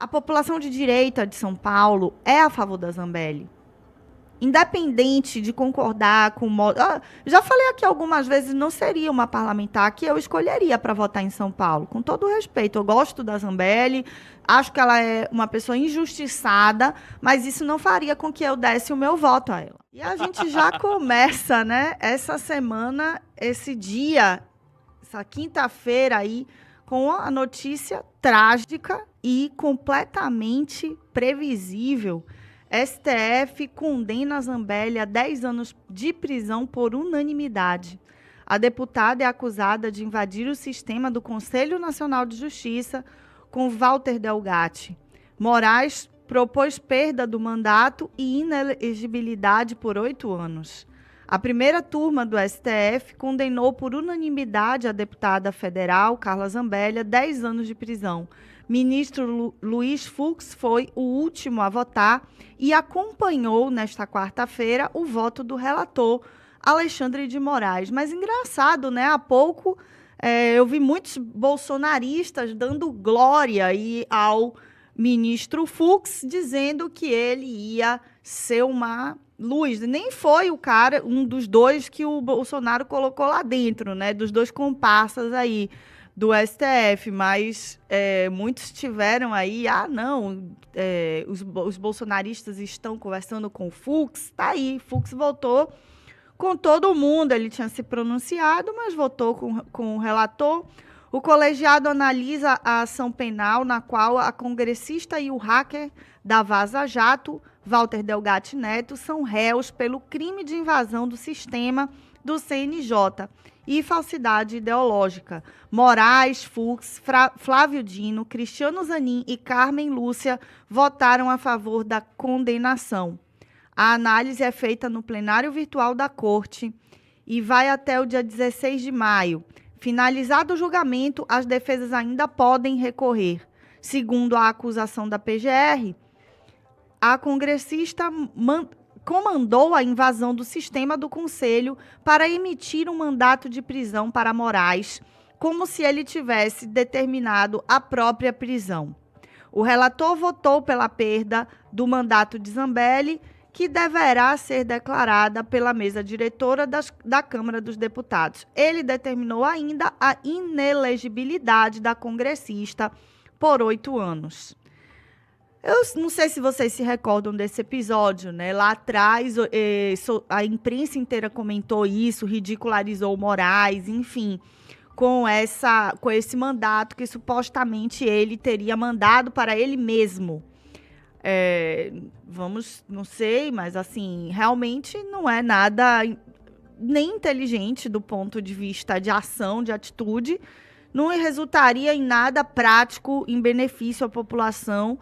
A população de direita de São Paulo é a favor da Zambelli. Independente de concordar com o modo... já falei aqui algumas vezes, não seria uma parlamentar que eu escolheria para votar em São Paulo. Com todo o respeito, eu gosto da Zambelli, acho que ela é uma pessoa injustiçada, mas isso não faria com que eu desse o meu voto a ela. E a gente já começa, né, essa semana, esse dia, essa quinta-feira aí, com a notícia trágica e completamente previsível. STF condena a Zambelli a 10 anos de prisão por unanimidade. A deputada é acusada de invadir o sistema do Conselho Nacional de Justiça com Walter Delgatti. Moraes propôs perda do mandato e inelegibilidade por 8 anos. A primeira turma do STF condenou por unanimidade a deputada federal Carla Zambelli a 10 anos de prisão. Ministro Luiz Fux foi o último a votar e acompanhou, nesta quarta-feira, o voto do relator Alexandre de Moraes. Mas engraçado, né? Há pouco eu vi muitos bolsonaristas dando glória aí ao ministro Fux, dizendo que ele ia ser uma luz. Nem foi o cara, um dos dois que o Bolsonaro colocou lá dentro, né? Dos dois comparsas aí do STF, mas muitos tiveram aí, os bolsonaristas estão conversando com o Fux, tá aí, Fux votou com todo mundo, ele tinha se pronunciado, mas votou com o relator. O colegiado analisa a ação penal na qual a congressista e o hacker da Vaza Jato, Walter Delgatti Neto, são réus pelo crime de invasão do sistema do CNJ e falsidade ideológica. Moraes, Fux, Flávio Dino, Cristiano Zanin e Carmen Lúcia votaram a favor da condenação. A análise é feita no plenário virtual da Corte e vai até o dia 16 de maio. Finalizado o julgamento, as defesas ainda podem recorrer. Segundo a acusação da PGR, a congressista comandou a invasão do sistema do Conselho para emitir um mandato de prisão para Moraes, como se ele tivesse determinado a própria prisão. O relator votou pela perda do mandato de Zambelli, que deverá ser declarada pela mesa diretora da Câmara dos Deputados. Ele determinou ainda a inelegibilidade da congressista por 8 anos. Eu não sei se vocês se recordam desse episódio, né? Lá atrás, a imprensa inteira comentou isso, ridicularizou o Moraes, enfim, com esse mandato que supostamente ele teria mandado para ele mesmo. Não sei, mas assim, realmente não é nada nem inteligente do ponto de vista de ação, de atitude, não resultaria em nada prático, em benefício à população,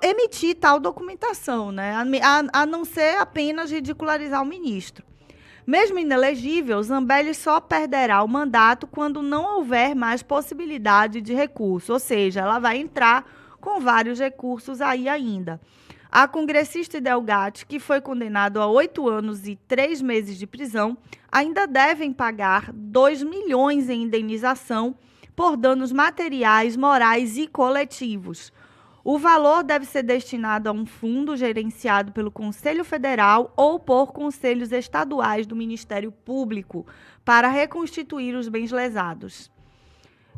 emitir tal documentação, né? A não ser apenas ridicularizar o ministro. Mesmo inelegível, Zambelli só perderá o mandato quando não houver mais possibilidade de recurso, ou seja, ela vai entrar com vários recursos aí ainda. A congressista Delgatti, que foi condenado a 8 anos e 3 meses de prisão, ainda devem pagar 2 milhões em indenização por danos materiais, morais e coletivos. O valor deve ser destinado a um fundo gerenciado pelo Conselho Federal ou por conselhos estaduais do Ministério Público para reconstituir os bens lesados.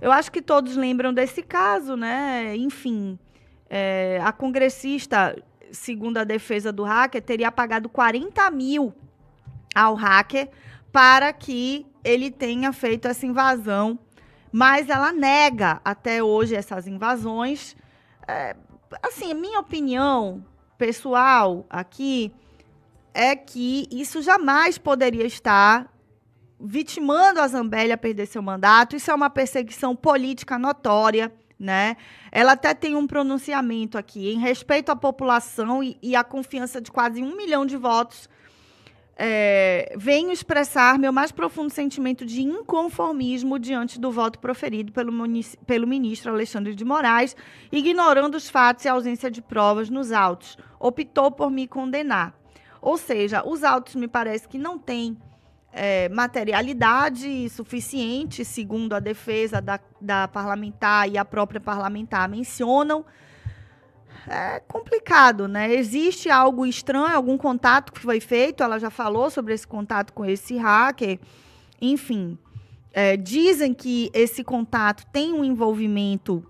Eu acho que todos lembram desse caso, né? Enfim, a congressista, segundo a defesa do hacker, teria pagado 40 mil ao hacker para que ele tenha feito essa invasão, mas ela nega até hoje essas invasões. Assim, a minha opinião pessoal aqui é que isso jamais poderia estar vitimando a Zambelli a perder seu mandato. Isso é uma perseguição política notória, né? Ela até tem um pronunciamento aqui em respeito à população e à confiança de quase 1 milhão de votos. Venho expressar meu mais profundo sentimento de inconformismo diante do voto proferido pelo ministro Alexandre de Moraes, ignorando os fatos e a ausência de provas nos autos. Optou por me condenar. Ou seja, os autos me parece que não têm materialidade suficiente, segundo a defesa da parlamentar e a própria parlamentar mencionam. é complicado, né? Existe algo estranho, algum contato que foi feito, ela já falou sobre esse contato com esse hacker, enfim. Dizem que esse contato tem um envolvimento,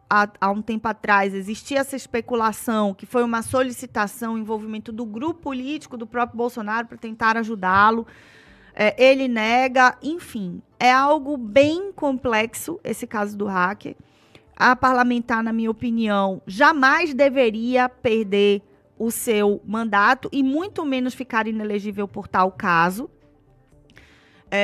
há um tempo atrás, existia essa especulação, que foi uma solicitação, envolvimento do grupo político do próprio Bolsonaro para tentar ajudá-lo. Ele nega, enfim. É algo bem complexo, esse caso do hacker. A parlamentar, na minha opinião, jamais deveria perder o seu mandato e muito menos ficar inelegível por tal caso.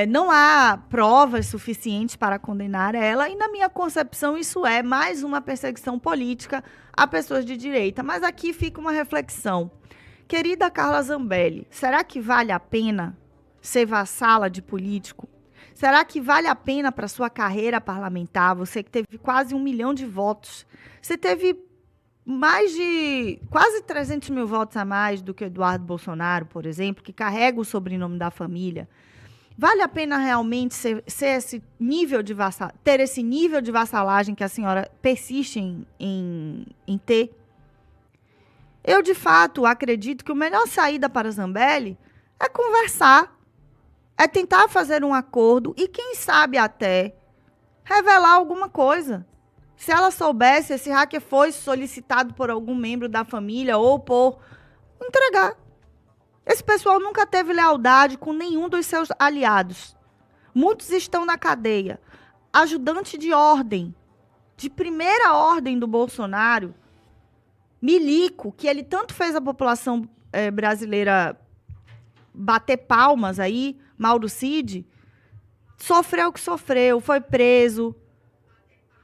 Não há provas suficientes para condenar ela e, na minha concepção, isso é mais uma perseguição política a pessoas de direita. Mas aqui fica uma reflexão. Querida Carla Zambelli, será que vale a pena ser vassala de político? Será que vale a pena para sua carreira parlamentar? Você que teve quase 1 milhão de votos. Você teve quase 300 mil votos a mais do que Eduardo Bolsonaro, por exemplo, que carrega o sobrenome da família. Vale a pena realmente ter esse nível de vassalagem que a senhora persiste em ter? Eu, de fato, acredito que a melhor saída para Zambelli é conversar, é tentar fazer um acordo e, quem sabe até, revelar alguma coisa. Se ela soubesse, esse hacker foi solicitado por algum membro da família ou por entregar. Esse pessoal nunca teve lealdade com nenhum dos seus aliados. Muitos estão na cadeia. Ajudante de ordem, de primeira ordem do Bolsonaro, milico, que ele tanto fez a população brasileira bater palmas aí, Mauro Cid, sofreu o que sofreu, foi preso.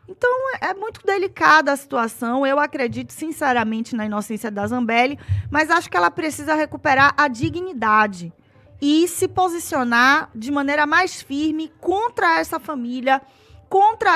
Então, é muito delicada a situação. Eu acredito, sinceramente, na inocência da Zambelli, mas acho que ela precisa recuperar a dignidade e se posicionar de maneira mais firme contra essa família, contra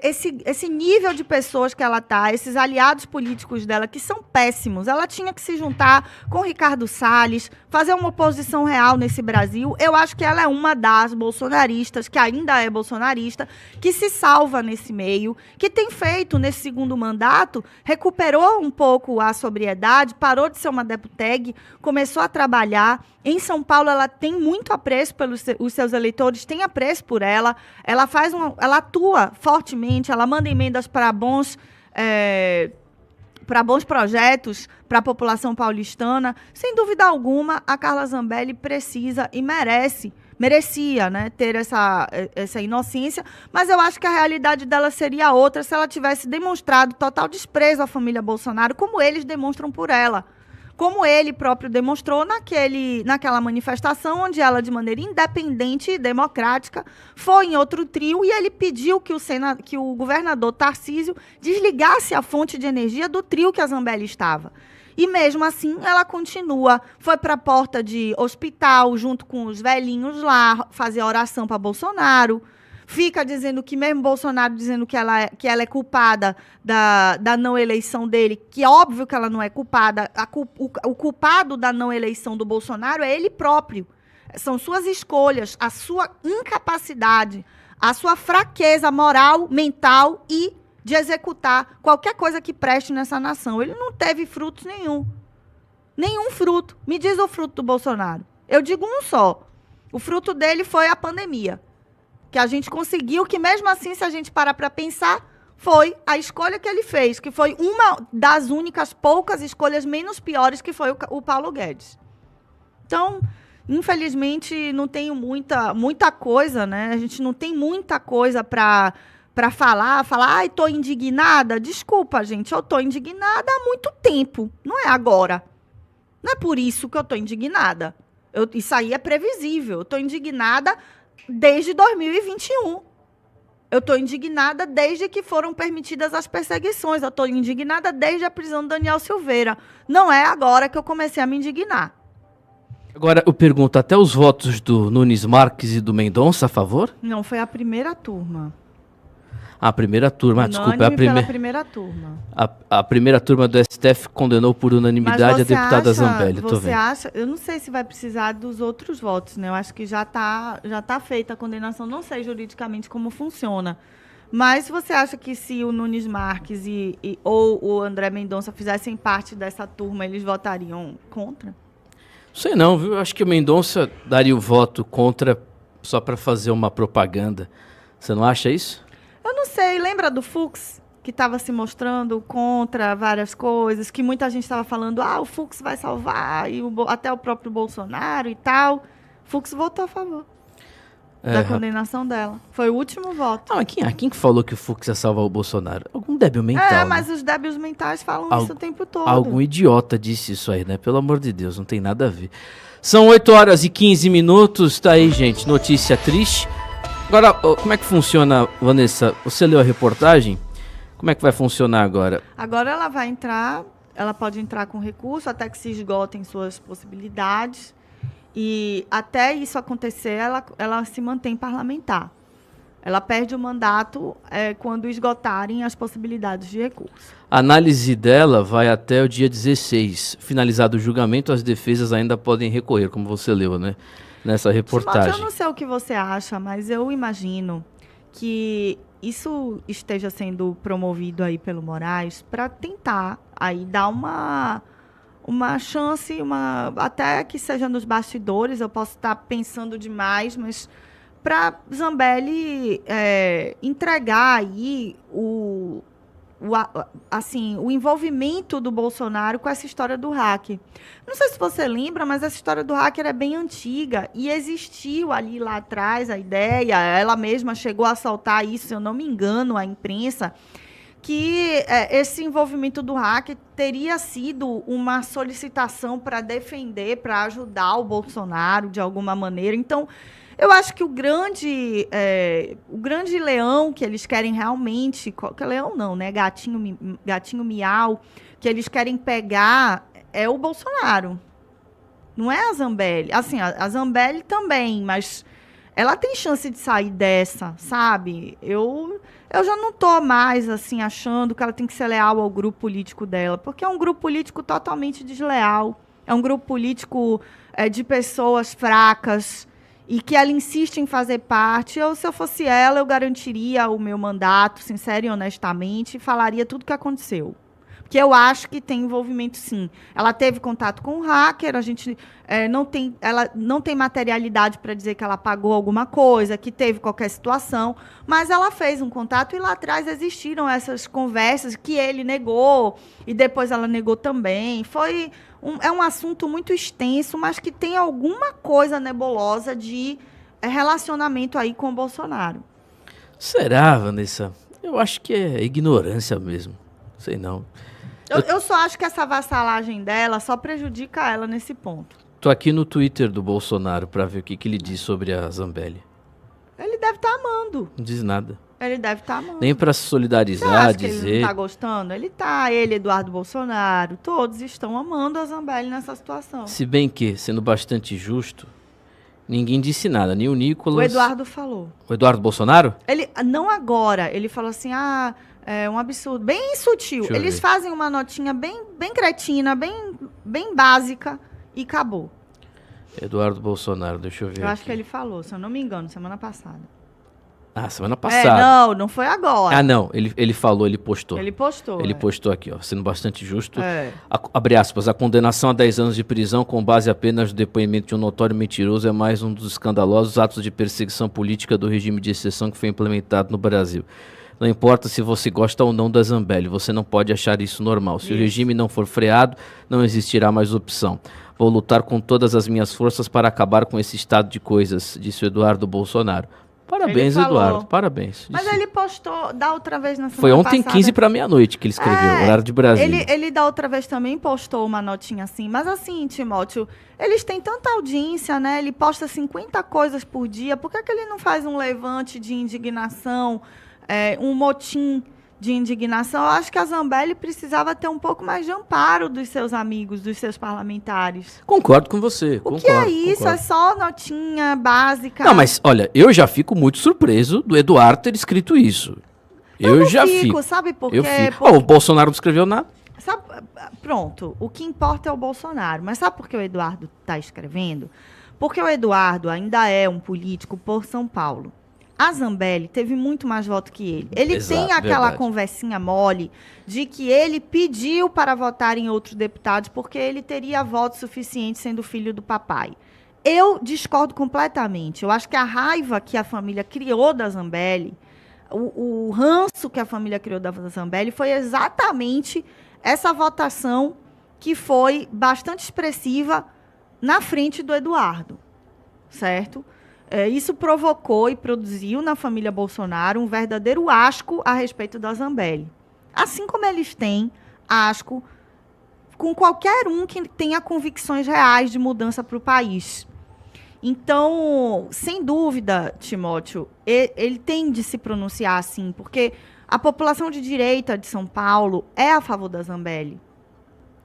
esse nível de pessoas que ela tá, esses aliados políticos dela, que são péssimos. Ela tinha que se juntar com Ricardo Salles, fazer uma oposição real nesse Brasil. Eu acho que ela é uma das bolsonaristas, que ainda é bolsonarista, que se salva nesse meio, que tem feito, nesse segundo mandato, recuperou um pouco a sobriedade, parou de ser uma deputeg, começou a trabalhar. Em São Paulo, ela tem muito apreço pelos seus eleitores, tem apreço por ela, ela atua fortemente, ela manda emendas para bons projetos para a população paulistana. Sem dúvida alguma, a Carla Zambelli precisa e merecia, né, ter essa inocência, mas eu acho que a realidade dela seria outra se ela tivesse demonstrado total desprezo à família Bolsonaro, como eles demonstram por ela. Como ele próprio demonstrou naquela manifestação, onde ela, de maneira independente e democrática, foi em outro trio e ele pediu que o governador Tarcísio desligasse a fonte de energia do trio que a Zambelli estava. E mesmo assim, ela continua, foi para a porta de hospital, junto com os velhinhos lá, fazer oração para Bolsonaro. Fica dizendo que, mesmo Bolsonaro dizendo que ela é culpada da não eleição dele, que é óbvio que ela não é culpada, o culpado da não eleição do Bolsonaro é ele próprio. São suas escolhas, a sua incapacidade, a sua fraqueza moral, mental e de executar qualquer coisa que preste nessa nação. Ele não teve frutos nenhum. Nenhum fruto. Me diz o fruto do Bolsonaro. Eu digo um só. O fruto dele foi a pandemia. Que a gente conseguiu, que mesmo assim, se a gente parar para pensar, foi a escolha que ele fez, que foi uma das únicas poucas escolhas menos piores, que foi o Paulo Guedes. Então, infelizmente, não tenho muita coisa, né? A gente não tem muita coisa para falar, ai, estou indignada. Desculpa, gente, eu estou indignada há muito tempo, não é agora. Não é por isso que eu estou indignada. Isso aí é previsível. Eu estou indignada desde 2021. Eu estou indignada desde que foram permitidas as perseguições. Eu estou indignada desde a prisão do Daniel Silveira. Não é agora que eu comecei a me indignar. Agora, eu pergunto, até os votos do Nunes Marques e do Mendonça a favor? Não, foi a primeira turma. A primeira turma, desculpa. Pela primeira turma. A primeira turma do STF condenou por unanimidade a deputada Zambelli. Você acha? Eu não sei se vai precisar dos outros votos, né? Eu acho que já tá feita a condenação. Não sei juridicamente como funciona. Mas você acha que se o Nunes Marques ou o André Mendonça fizessem parte dessa turma, eles votariam contra? Sei não, viu? Acho que o Mendonça daria o voto contra só para fazer uma propaganda. Você não acha isso? Eu não sei. Lembra do Fux, que estava se mostrando contra várias coisas, que muita gente estava falando, o Fux vai salvar, e até o próprio Bolsonaro e tal. Fux votou a favor da condenação dela. Foi o último voto. Mas quem que falou que o Fux ia salvar o Bolsonaro? Algum débil mental. Mas os débeis mentais falam isso o tempo todo. Algum idiota disse isso aí, né? Pelo amor de Deus, não tem nada a ver. São 8h15, tá aí, gente. Notícia triste. Agora, como é que funciona, Vanessa? Você leu a reportagem? Como é que vai funcionar agora? Agora ela vai entrar, ela pode entrar com recurso até que se esgotem suas possibilidades. E até isso acontecer, ela se mantém parlamentar. Ela perde o mandato quando esgotarem as possibilidades de recurso. A análise dela vai até o dia 16. Finalizado o julgamento, as defesas ainda podem recorrer, como você leu, né? Nessa reportagem. Eu não sei o que você acha, mas eu imagino que isso esteja sendo promovido aí pelo Moraes para tentar aí dar uma chance, até que seja nos bastidores, eu posso estar pensando demais, mas para Zambelli entregar aí o envolvimento do Bolsonaro com essa história do hacker. Não sei se você lembra, mas essa história do hacker é bem antiga e existiu ali lá atrás a ideia, ela mesma chegou a soltar isso, se eu não me engano, a imprensa, que esse envolvimento do hacker teria sido uma solicitação para defender, para ajudar o Bolsonaro de alguma maneira. Então, eu acho que o grande leão que eles querem realmente... Leão não, né? Gatinho miau, que eles querem pegar é o Bolsonaro. Não é a Zambelli. Assim, a Zambelli também, mas ela tem chance de sair dessa, sabe? Eu já não estou mais, assim, achando que ela tem que ser leal ao grupo político dela, porque é um grupo político totalmente desleal. É um grupo político de pessoas fracas e que ela insiste em fazer parte. Se eu fosse ela, eu garantiria o meu mandato, sincero e honestamente, e falaria tudo o que aconteceu. Porque eu acho que tem envolvimento, sim. Ela teve contato com o hacker, a gente ela não tem materialidade para dizer que ela pagou alguma coisa, que teve qualquer situação, mas ela fez um contato e lá atrás existiram essas conversas que ele negou e depois ela negou também. É um assunto muito extenso, mas que tem alguma coisa nebulosa de relacionamento aí com o Bolsonaro. Será, Vanessa? Eu acho que é ignorância mesmo. Sei não. Eu só acho que essa vassalagem dela só prejudica ela nesse ponto. Tô aqui no Twitter do Bolsonaro para ver o que ele diz sobre a Zambelli. Ele deve estar amando. Não diz nada. Ele deve estar amando. Nem para se solidarizar, Você acha dizer... que ele não tá gostando? Ele, Eduardo Bolsonaro, todos estão amando a Zambelli nessa situação. Se bem que, sendo bastante justo, ninguém disse nada, nem o Nicolas... O Eduardo falou. O Eduardo Bolsonaro? Ele, não agora, ele falou assim, é um absurdo, bem sutil. Eles fazem uma notinha bem cretina, bem básica e acabou. Eduardo Bolsonaro, deixa eu ver. Eu acho que ele falou, se eu não me engano, semana passada. Semana passada. Não foi agora. Ah, não, ele falou, ele postou. Ele postou. Ele postou aqui, ó, sendo bastante justo. Abre aspas, a condenação a 10 anos de prisão com base apenas no depoimento de um notório mentiroso é mais um dos escandalosos atos de perseguição política do regime de exceção que foi implementado no Brasil. Não importa se você gosta ou não da Zambelli, você não pode achar isso normal. Se o regime não for freado, não existirá mais opção. Vou lutar com todas as minhas forças para acabar com esse estado de coisas, disse o Eduardo Bolsonaro. Parabéns, Eduardo, parabéns. Mas ele postou da outra vez na semana Foi ontem, passada. 15 para meia-noite que ele escreveu, horário de Brasília. Ele da outra vez também postou uma notinha assim, mas assim, Timóteo, eles têm tanta audiência, né? Ele posta 50 coisas por dia, por que ele não faz um levante de indignação, um motim de indignação? Eu acho que a Zambelli precisava ter um pouco mais de amparo dos seus amigos, dos seus parlamentares. Concordo com você. O que é isso? Concordo. É só notinha básica. Não, mas olha, eu já fico muito surpreso do Eduardo ter escrito isso. Eu já fico. Sabe por quê? Eu fico. O Bolsonaro não escreveu nada. Pronto, o que importa é o Bolsonaro. Mas sabe por que o Eduardo está escrevendo? Porque o Eduardo ainda é um político por São Paulo. A Zambelli teve muito mais voto que ele. Ele Exato, tem aquela verdade. conversinha mole de que ele pediu para votar em outros deputados porque ele teria voto suficiente sendo filho do papai. Eu discordo completamente. Eu acho que a raiva que a família criou da Zambelli, o ranço que a família criou da Zambelli foi exatamente essa votação que foi bastante expressiva na frente do Eduardo, certo? Isso provocou e produziu na família Bolsonaro um verdadeiro asco a respeito da Zambelli. Assim como eles têm asco com qualquer um que tenha convicções reais de mudança para o país. Então, sem dúvida, Timóteo, ele tem de se pronunciar assim, porque a população de direita de São Paulo é a favor da Zambelli.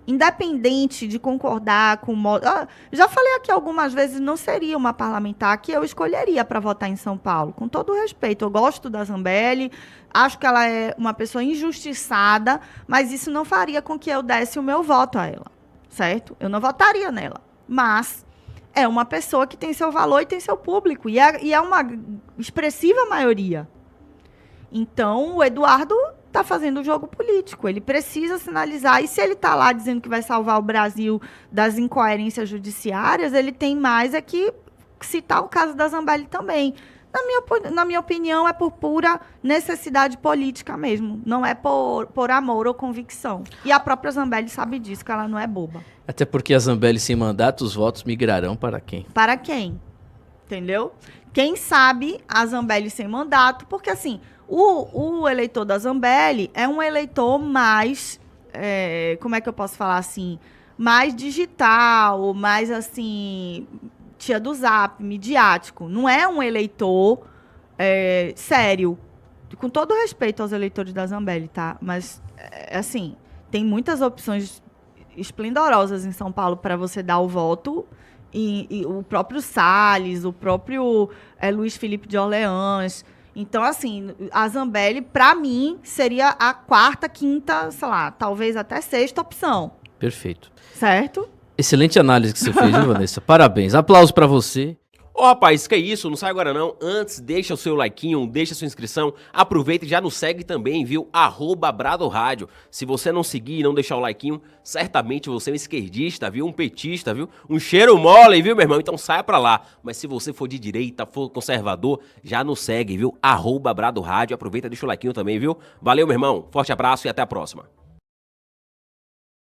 Independente de concordar com o modo... já falei aqui algumas vezes, não seria uma parlamentar que eu escolheria para votar em São Paulo. Com todo o respeito, eu gosto da Zambelli, acho que ela é uma pessoa injustiçada, mas isso não faria com que eu desse o meu voto a ela, certo? Eu não votaria nela. Mas é uma pessoa que tem seu valor e tem seu público, e é uma expressiva maioria. Então, o Eduardo está fazendo o jogo político. Ele precisa sinalizar. E se ele está lá dizendo que vai salvar o Brasil das incoerências judiciárias, ele tem mais que citar o caso da Zambelli também. Na minha opinião, é por pura necessidade política mesmo. Não é por amor ou convicção. E a própria Zambelli sabe disso, que ela não é boba. Até porque a Zambelli sem mandato, os votos migrarão para quem? Para quem? Entendeu? Quem sabe a Zambelli sem mandato, porque assim... O eleitor da Zambelli é um eleitor mais, como é que eu posso falar assim, mais digital, mais assim, tia do Zap, midiático. Não é um eleitor sério. Com todo respeito aos eleitores da Zambelli, tá? Mas, assim, tem muitas opções esplendorosas em São Paulo para você dar o voto. E o próprio Salles, o próprio Luiz Felipe de Orleans... Então, assim, a Zambelli, para mim, seria a quarta, quinta, sei lá, talvez até sexta opção. Perfeito. Certo? Excelente análise que você fez, viu, Vanessa? Parabéns. Aplausos para você. Ô, rapaz, que isso? Não sai agora não. Antes, deixa o seu likeinho, deixa a sua inscrição. Aproveita e já nos segue também, viu? @BradoRádio. Se você não seguir e não deixar o likeinho, certamente você é um esquerdista, viu? Um petista, viu? Um cheiro mole, viu, meu irmão? Então saia pra lá. Mas se você for de direita, for conservador, já nos segue, viu? @BradoRádio. Aproveita e deixa o likeinho também, viu? Valeu, meu irmão. Forte abraço e até a próxima.